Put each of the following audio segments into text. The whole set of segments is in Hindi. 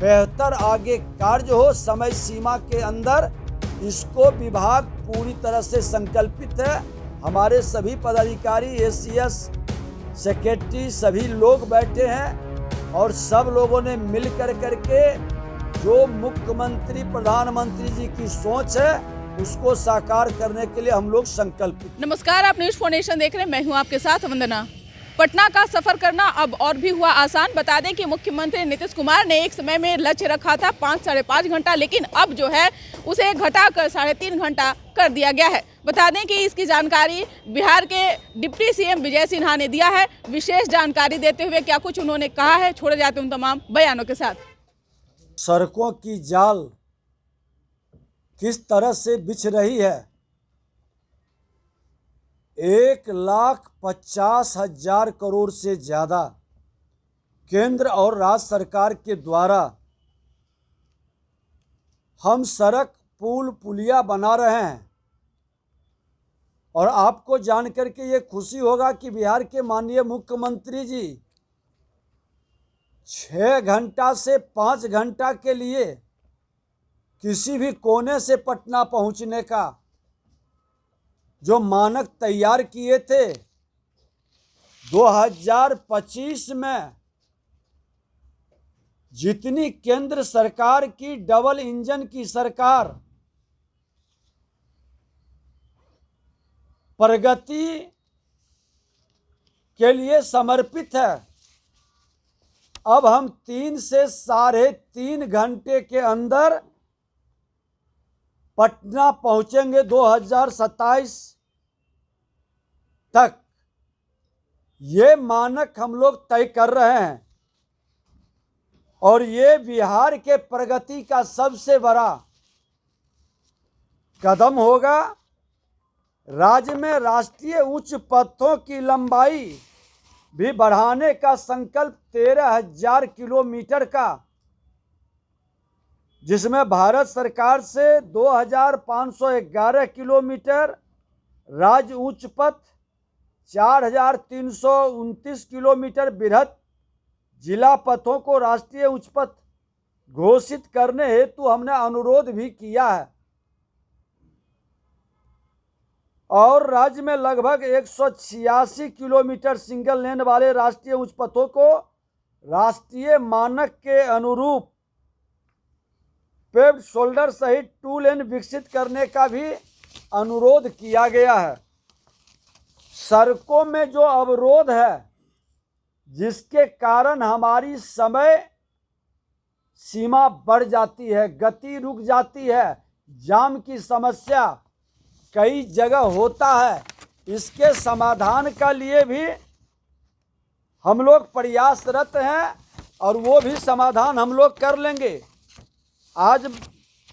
बेहतर आगे कार्य हो समय सीमा के अंदर, इसको विभाग पूरी तरह से संकल्पित है। हमारे सभी पदाधिकारी, एसीएस, सेक्रेटरी सभी लोग बैठे हैं और सब लोगों ने मिल करके जो मुख्यमंत्री प्रधानमंत्री जी की सोच है उसको साकार करने के लिए हम लोग संकल्पित। नमस्कार, आप न्यूज़ 4 नेशन देख रहे हैं। मैं हूं आपके साथ वंदना। पटना का सफर करना अब और भी हुआ आसान। बता दें कि मुख्यमंत्री नीतीश कुमार ने एक समय में लक्ष्य रखा था 5-5.5 घंटा, लेकिन अब जो है उसे घटाकर 3.5 घंटा कर दिया गया है। बता दें कि इसकी जानकारी बिहार के डिप्टी सीएम विजय सिन्हा ने दिया है। विशेष जानकारी देते हुए क्या कुछ उन्होंने कहा है, छोड़े जाते उन तमाम बयानों के साथ। सड़कों की जाल किस तरह से बिछ रही है, 1,50,000 करोड़ से ज़्यादा केंद्र और राज्य सरकार के द्वारा हम सड़क पुल पुलिया बना रहे हैं। और आपको जानकर के ये खुशी होगा कि बिहार के माननीय मुख्यमंत्री जी 6 घंटा से 5 घंटा के लिए किसी भी कोने से पटना पहुंचने का जो मानक तैयार किए थे, 2025 में जितनी केंद्र सरकार की डबल इंजन की सरकार प्रगति के लिए समर्पित है, अब हम 3 से 3.5 घंटे के अंदर पटना पहुंचेंगे 2027 तक। ये मानक हम लोग तय कर रहे हैं और ये बिहार के प्रगति का सबसे बड़ा कदम होगा। राज्य में राष्ट्रीय उच्च पथों की लंबाई भी बढ़ाने का संकल्प 13,000 किलोमीटर का, जिसमें भारत सरकार से 2,511 किलोमीटर, राज्य उच्च पथ 4,329 किलोमीटर, बृहत जिला पथों को राष्ट्रीय उच्च पथ घोषित करने हेतु हमने अनुरोध भी किया है। और राज्य में लगभग 186 किलोमीटर सिंगल लेन वाले राष्ट्रीय उच्च पथों को राष्ट्रीय मानक के अनुरूप पेव्ड शोल्डर सहित 2 लेन विकसित करने का भी अनुरोध किया गया है। सड़कों में जो अवरोध है, जिसके कारण हमारी समय सीमा बढ़ जाती है, गति रुक जाती है, जाम की समस्या कई जगह होता है, इसके समाधान का लिए भी हम लोग प्रयासरत हैं और वो भी समाधान हम लोग कर लेंगे। आज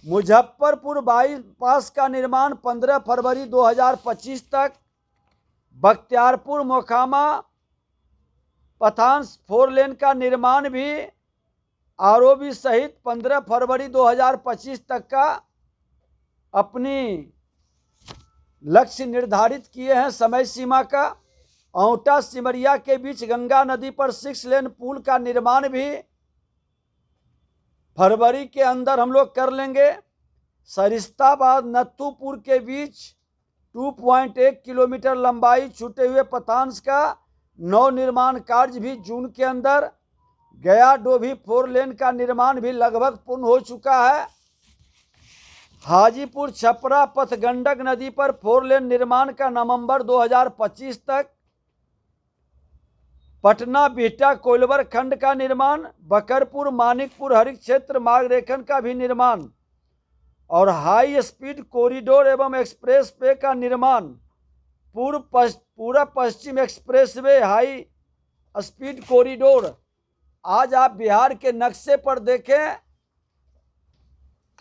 मुजफ्फरपुर बाईपास का निर्माण 15 फरवरी 2025 तक, बख्तियारपुर मोकामा पठान 4 लेन का निर्माण भी आरओबी सहित 15 फरवरी 2025 तक का अपनी लक्ष्य निर्धारित किए हैं समय सीमा का। औंटा सिमरिया के बीच गंगा नदी पर 6 लेन पुल का निर्माण भी फरवरी के अंदर हम लोग कर लेंगे। सरिस्ताबाद नथुपुर के बीच 2.1 किलोमीटर लंबाई छूटे हुए पथांश का नव निर्माण कार्य भी जून के अंदर। गया डोभी 4 लेन का निर्माण भी लगभग पूर्ण हो चुका है। हाजीपुर छपरा पथ गंडक नदी पर 4 लेन निर्माण का नवंबर 2025 तक। पटना बिहटा कोइलवर खंड का निर्माण, बकरपुर मानिकपुर हरित क्षेत्र मार्ग रेखन का भी निर्माण और हाई स्पीड कॉरिडोर एवं एक्सप्रेस वे का निर्माण, पूरा पश्चिम एक्सप्रेसवे हाई स्पीड कॉरिडोर। आज आप बिहार के नक्शे पर देखें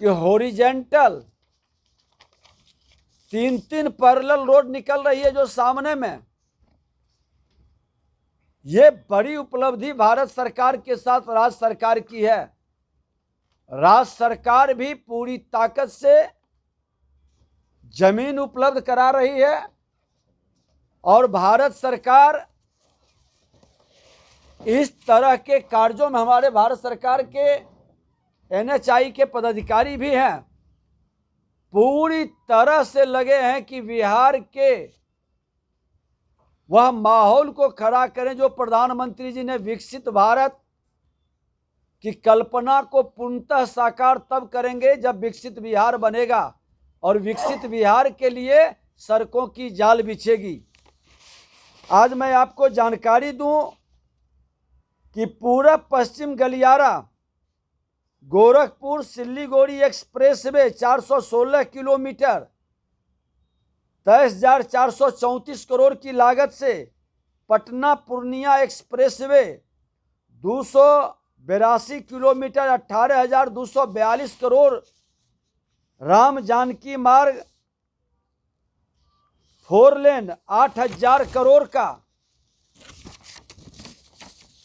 कि हॉरिजेंटल 3 पैरेलल रोड निकल रही है जो सामने में। ये बड़ी उपलब्धि भारत सरकार के साथ राज्य सरकार की है। राज्य सरकार भी पूरी ताकत से जमीन उपलब्ध करा रही है और भारत सरकार इस तरह के कार्यों में, हमारे भारत सरकार के NHI के पदाधिकारी भी हैं, पूरी तरह से लगे हैं कि बिहार के वह माहौल को खड़ा करें जो प्रधानमंत्री जी ने विकसित भारत की कल्पना को पूर्णतः साकार तब करेंगे जब विकसित बिहार बनेगा और विकसित बिहार के लिए सड़कों की जाल बिछेगी। आज मैं आपको जानकारी दूं कि पूरब पश्चिम गलियारा गोरखपुर सिल्लीगुड़ी एक्सप्रेसवे 416 किलोमीटर 23,434 करोड़ की लागत से, पटना पूर्णिया एक्सप्रेसवे 282 किलोमीटर 18,242 करोड़, राम जानकी मार्ग 4 लेन 8,000 करोड़ का।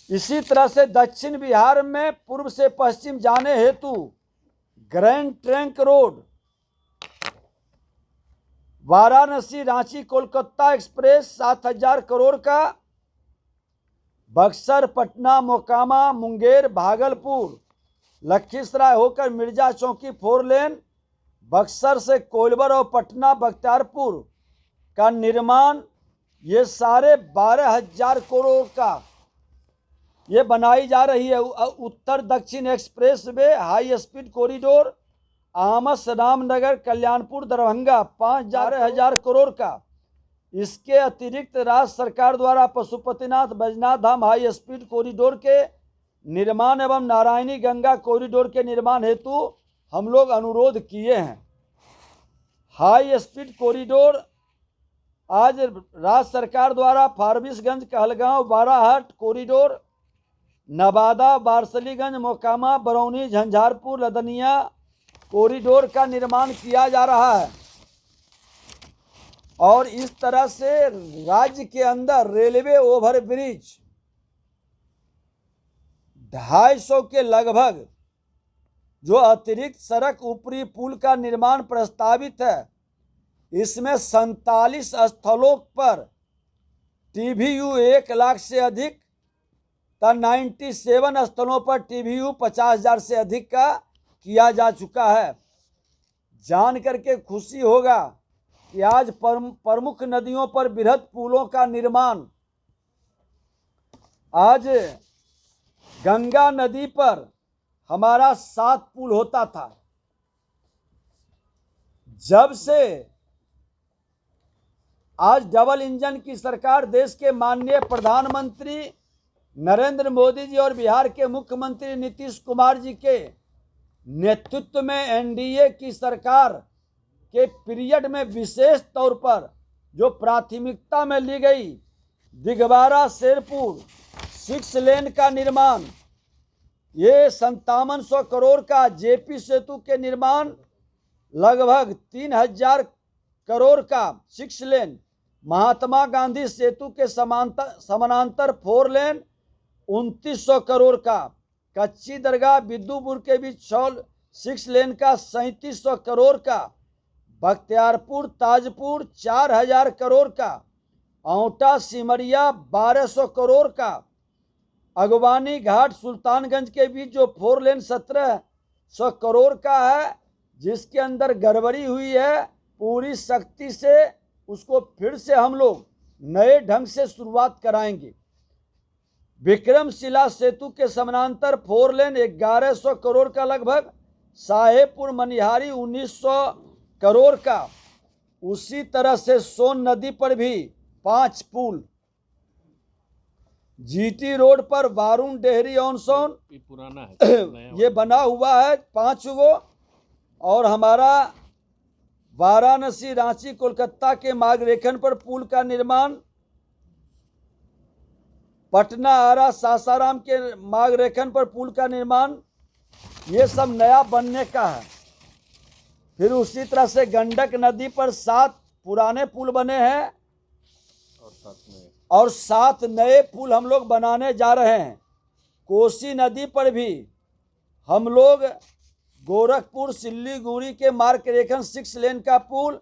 इसी तरह से दक्षिण बिहार में पूर्व से पश्चिम जाने हेतु grand trunk road, Varanasi Ranchi Kolkata express 7,000 crore का, बक्सर पटना मोकामा मुंगेर भागलपुर लखीसराय होकर मिर्जा चौकी 4 लेन, बक्सर से कोइलबर और पटना बख्तियारपुर का निर्माण, ये सारे 12,000 करोड़ का ये बनाई जा रही है। उत्तर दक्षिण express way high speed corridor Amas Ramnagar Kalyanpur Darbhanga 5,000 crore का। इसके अतिरिक्त राज्य सरकार द्वारा पशुपतिनाथ बैजनाथ धाम हाई स्पीड कॉरिडोर के निर्माण एवं नारायणी गंगा कॉरिडोर के निर्माण हेतु हम लोग अनुरोध किए हैं। हाई स्पीड कॉरिडोर आज राज्य सरकार द्वारा फारबिसगंज कहलगांव बाराहट कॉरिडोर, नवादा बारसलीगंज मोकामा बरौनी झंझारपुर लदनिया कॉरिडोर का निर्माण किया जा रहा है। और इस तरह से राज्य के अंदर रेलवे ओवरब्रिज 250 के लगभग जो अतिरिक्त सड़क ऊपरी पुल का निर्माण प्रस्तावित है, इसमें 47 स्थलों पर TBU 1 लाख से अधिक, 97 स्थलों पर TBU 50,000 से अधिक का किया जा चुका है। जान करके खुशी होगा कि आज प्रमुख नदियों पर बृहद पुलों का निर्माण, आज गंगा नदी पर हमारा 7 पुल होता था। जब से आज डबल इंजन की सरकार देश के माननीय प्रधानमंत्री नरेंद्र मोदी जी और बिहार के मुख्यमंत्री नीतीश कुमार जी के नेतृत्व में NDA की सरकार के पीरियड में विशेष तौर पर जो प्राथमिकता में ली गई दिगवारा शेरपुर 6 लेन का निर्माण, ये 5700 करोड़ का, JP सेतु के निर्माण लगभग 3,000 करोड़ का 6 लेन, महात्मा गांधी सेतु के समानांतर 4 लेन 2,900 करोड़ का, कच्ची दरगाह बिद्दुपुर के बीच 6 लेन का 3,700 करोड़ का, बख्तियारपुर ताजपुर 4,000 करोड़ का, औंटा सिमरिया 1,200 करोड़ का, अगवानी घाट सुल्तानगंज के बीच जो 4 लेन 1,700 करोड़ का है, जिसके अंदर गड़बड़ी हुई है, पूरी शक्ति से उसको फिर से हम लोग नए ढंग से शुरुआत कराएंगे। विक्रमशिला सेतु के समानांतर 4 लेन 1,100 करोड़ का लगभग, साहेबपुर मनिहारी 1,900 करोड़ का। उसी तरह से सोन नदी पर भी 5 पुल, GT रोड पर बारून डेहरी ऑनसोन पुराना है ये बना हुआ है 5 गो, और हमारा वाराणसी रांची कोलकाता के मार्ग रेखन पर पुल का निर्माण, पटना आरा सासाराम के मार्ग रेखन पर पुल का निर्माण, ये सब नया बनने का है। फिर उसी तरह से गंडक नदी पर 7 पुराने पुल बने हैं और 7 नए पुल हम लोग बनाने जा रहे हैं। कोसी नदी पर भी हम लोग गोरखपुर सिल्लीगुड़ी के मार्ग रेखन 6 लेन का पुल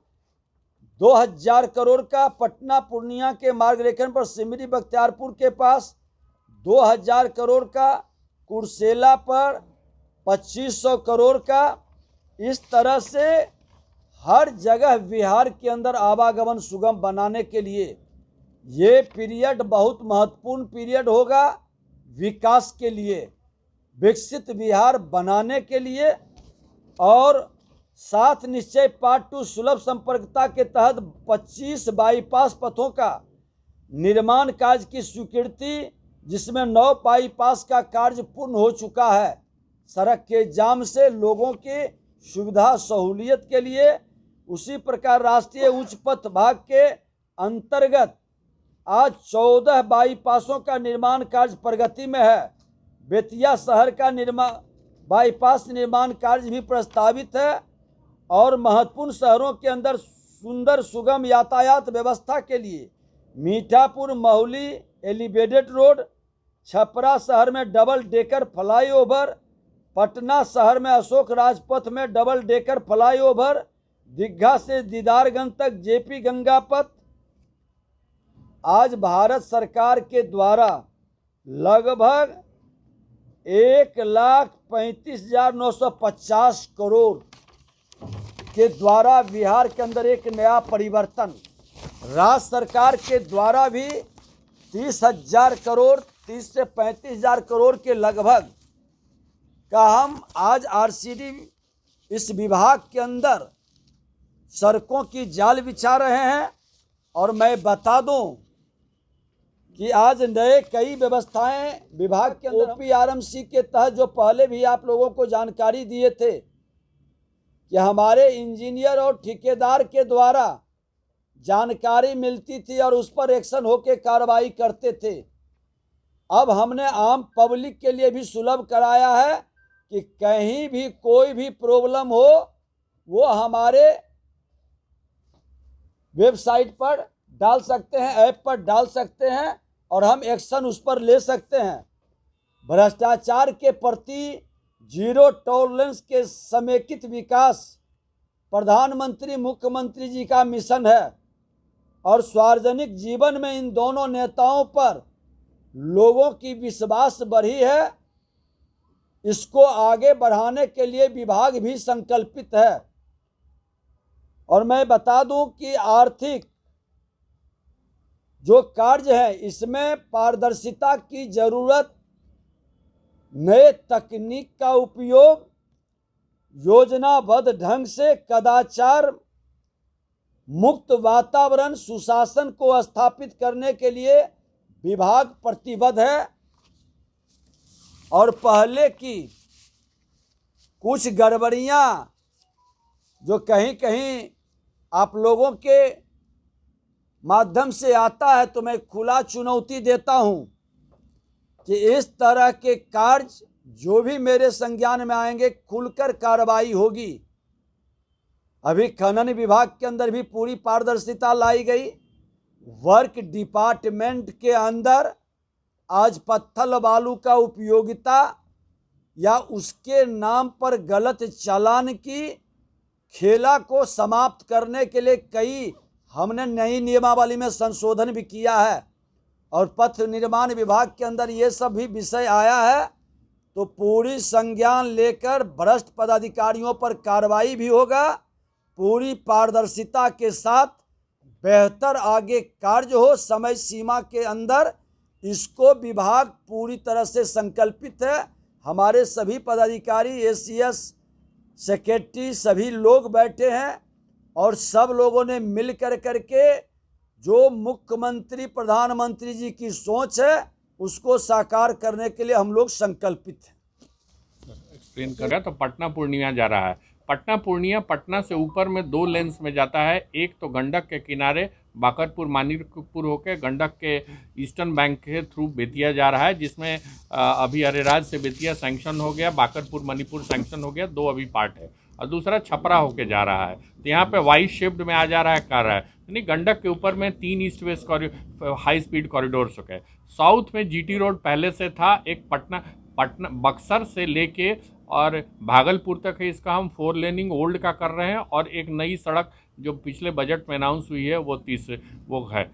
2,000 करोड़ का, पटना पूर्णिया के मार्ग रेखन पर सिमरी बख्तियारपुर के पास 2,000 करोड़ का, कुर्सेला पर 2500 करोड़ का। इस तरह से हर जगह बिहार के अंदर आवागमन सुगम बनाने के लिए ये पीरियड बहुत महत्वपूर्ण पीरियड होगा विकास के लिए, विकसित बिहार बनाने के लिए। और 7 निश्चय पार्ट 2 सुलभ संपर्कता के तहत 25 बाईपास पथों का निर्माण कार्य की स्वीकृति, जिसमें 9 बाईपास का कार्य पूर्ण हो चुका है। सड़क के जाम से लोगों की सुविधा सहूलियत के लिए। उसी प्रकार राष्ट्रीय उच्च पथ भाग के अंतर्गत आज 14 बाईपासों का निर्माण कार्य प्रगति में है। बेतिया शहर का बाईपास निर्माण कार्य भी प्रस्तावित है। और महत्वपूर्ण शहरों के अंदर सुंदर सुगम यातायात व्यवस्था के लिए मीठापुर महली एलिवेटेड रोड, छपरा शहर में डबल डेकर फ्लाईओवर, पटना शहर में अशोक राजपथ में डबल डेकर फ्लाईओवर, दीघा से दीदारगंज तक जेपी गंगा पथ। आज भारत सरकार के द्वारा लगभग 1,35,950 करोड़ के द्वारा बिहार के अंदर एक नया परिवर्तन, राज्य सरकार के द्वारा भी 30,000 करोड़ 30 से 35,000 करोड़ के लगभग का हम आज आरसीडी इस विभाग के अंदर सड़कों की जाल बिछा रहे हैं। और मैं बता दूं कि आज नए कई व्यवस्थाएं विभाग के अंदर OPRMC के तहत, जो पहले भी आप लोगों को जानकारी दिए थे कि हमारे इंजीनियर और ठेकेदार के द्वारा जानकारी मिलती थी और उस पर एक्शन होकर कार्रवाई करते थे। अब हमने आम पब्लिक के लिए भी सुलभ कराया है कि कहीं भी कोई भी प्रॉब्लम हो वो हमारे वेबसाइट पर डाल सकते हैं, ऐप पर डाल सकते हैं और हम एक्शन उस पर ले सकते हैं। भ्रष्टाचार के प्रति जीरो टॉलरेंस के समेकित विकास प्रधानमंत्री मुख्यमंत्री जी का मिशन है। और सार्वजनिक जीवन में इन दोनों नेताओं पर लोगों की विश्वास बढ़ी है। इसको आगे बढ़ाने के लिए विभाग भी संकल्पित है। और मैं बता दूं कि आर्थिक जो कार्य है इसमें पारदर्शिता की जरूरत, नए तकनीक का उपयोग, योजनाबद्ध ढंग से कदाचार मुक्त वातावरण, सुशासन को स्थापित करने के लिए विभाग प्रतिबद्ध है। और पहले की कुछ गड़बड़ियां जो कहीं कहीं आप लोगों के माध्यम से आता है, तो मैं खुला चुनौती देता हूं कि इस तरह के कार्य जो भी मेरे संज्ञान में आएंगे खुलकर कार्रवाई होगी। अभी खनन विभाग के अंदर भी पूरी पारदर्शिता लाई गई। वर्क डिपार्टमेंट के अंदर आज पत्थर बालू का उपयोगिता या उसके नाम पर गलत चालान की खेला को समाप्त करने के लिए कई हमने नई नियमावली में संशोधन भी किया है। और पथ निर्माण विभाग के अंदर ये सब भी विषय आया है, तो पूरी संज्ञान लेकर भ्रष्ट पदाधिकारियों पर कार्रवाई भी होगा। पूरी पारदर्शिता के साथ बेहतर आगे कार्य हो समय सीमा के अंदर, इसको विभाग पूरी तरह से संकल्पित है। हमारे सभी पदाधिकारी, ACS, सेक्रेटरी सभी लोग बैठे हैं और सब लोगों ने मिल करके जो मुख्यमंत्री प्रधानमंत्री जी की सोच है उसको साकार करने के लिए हम लोग संकल्पित हैं। एक्सप्लेन कर रहा तो पटना पूर्णिया जा रहा है। पटना पूर्णिया पटना से ऊपर में 2 लेन्स में जाता है। एक तो गंडक के किनारे बाकरपुर मानिकपुर होकर गंडक के ईस्टर्न बैंक के थ्रू बेतिया जा रहा है, जिसमें अभी अरेराज से बेतिया सैंक्शन हो गया, बाकरपुर मणिपुर सैंक्शन हो गया, 2 अभी पार्ट है। और दूसरा छपरा होके जा रहा है। तो यहाँ पे वाई शिफ्ट में आ जा रहा है कार्य है, यानी गंडक के ऊपर में 3 east west high speed corridors हो गए। साउथ में GT रोड पहले से था, एक पटना बक्सर से लेके और भागलपुर तक है, इसका हम 4 लेनिंग ओल्ड का कर रहे हैं। और एक नई सड़क जो पिछले बजट में अनाउंस हुई है वो है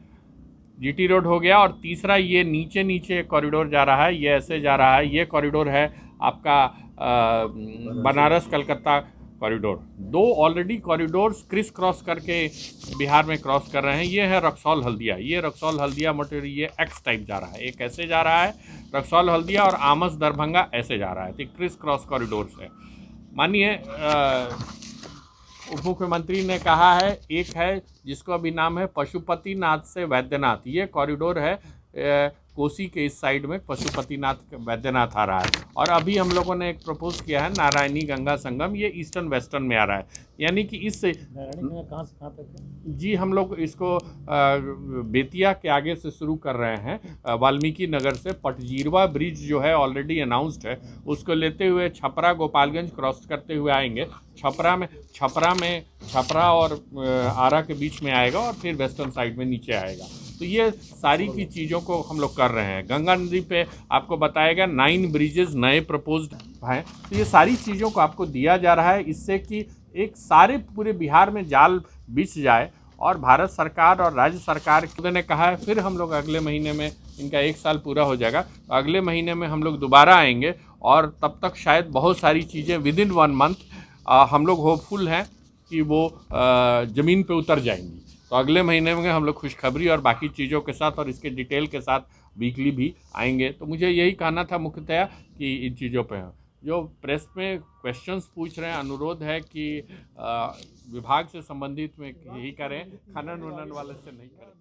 GT रोड हो गया। और तीसरा ये नीचे कॉरिडोर जा रहा है, ये ऐसे जा रहा है। ये कॉरिडोर है आपका Banaras Calcutta corridor, 2 already corridors criss cross करके बिहार में क्रॉस कर रहे हैं। ये है रक्सौल हल्दिया, ये रक्सौल हल्दिया मोटर, ये एक्स टाइप जा रहा है, एक ऐसे जा रहा है रक्सौल हल्दिया, और आमस दरभंगा ऐसे जा रहा है। तो क्रिस क्रॉस कॉरिडोर्स है। मानिए उप मुख्यमंत्री ने कहा है, एक है जिसको अभी नाम है पशुपतिनाथ से वैद्यनाथ, ये कॉरिडोर है कोसी के इस साइड में पशुपतिनाथ वैद्यनाथ आ रहा है। और अभी हम लोगों ने एक प्रपोज किया है नारायणी गंगा संगम, ये ईस्टर्न वेस्टर्न में आ रहा है। यानी कि इस कहाँ से कहाँ तक है? जी हम लोग इसको बेतिया के आगे से शुरू कर रहे हैं, वाल्मीकि नगर से पटजीरवा ब्रिज जो है ऑलरेडी अनाउंस्ड है, उसको लेते हुए छपरा गोपालगंज क्रॉस करते हुए आएंगे, छपरा और आरा के बीच में आएगा और फिर वेस्टर्न साइड में नीचे आएगा। तो ये सारी की चीज़ों को हम लोग कर रहे हैं। गंगा नदी पे आपको बताएगा 9 ब्रिजेस नए प्रपोज्ड हैं। तो ये सारी चीज़ों को आपको दिया जा रहा है, इससे कि एक सारे पूरे बिहार में जाल बिछ जाए। और भारत सरकार और राज्य सरकार ने कहा है फिर हम लोग अगले महीने में, इनका 1 साल पूरा हो जाएगा, तो अगले महीने में हम लोग दोबारा आएंगे और तब तक शायद बहुत सारी चीज़ें विदिन 1 मंथ हम लोग होपफुल हैं कि वो ज़मीन पे उतर जाएंगी। तो अगले महीने में हम लोग खुशखबरी और बाकी चीज़ों के साथ और इसके डिटेल के साथ वीकली भी आएंगे। तो मुझे यही कहना था मुख्यतया कि इन चीज़ों पे जो प्रेस में क्वेश्चंस पूछ रहे हैं, अनुरोध है कि विभाग से संबंधित में यही करें, खनन वनन वाले से नहीं करें।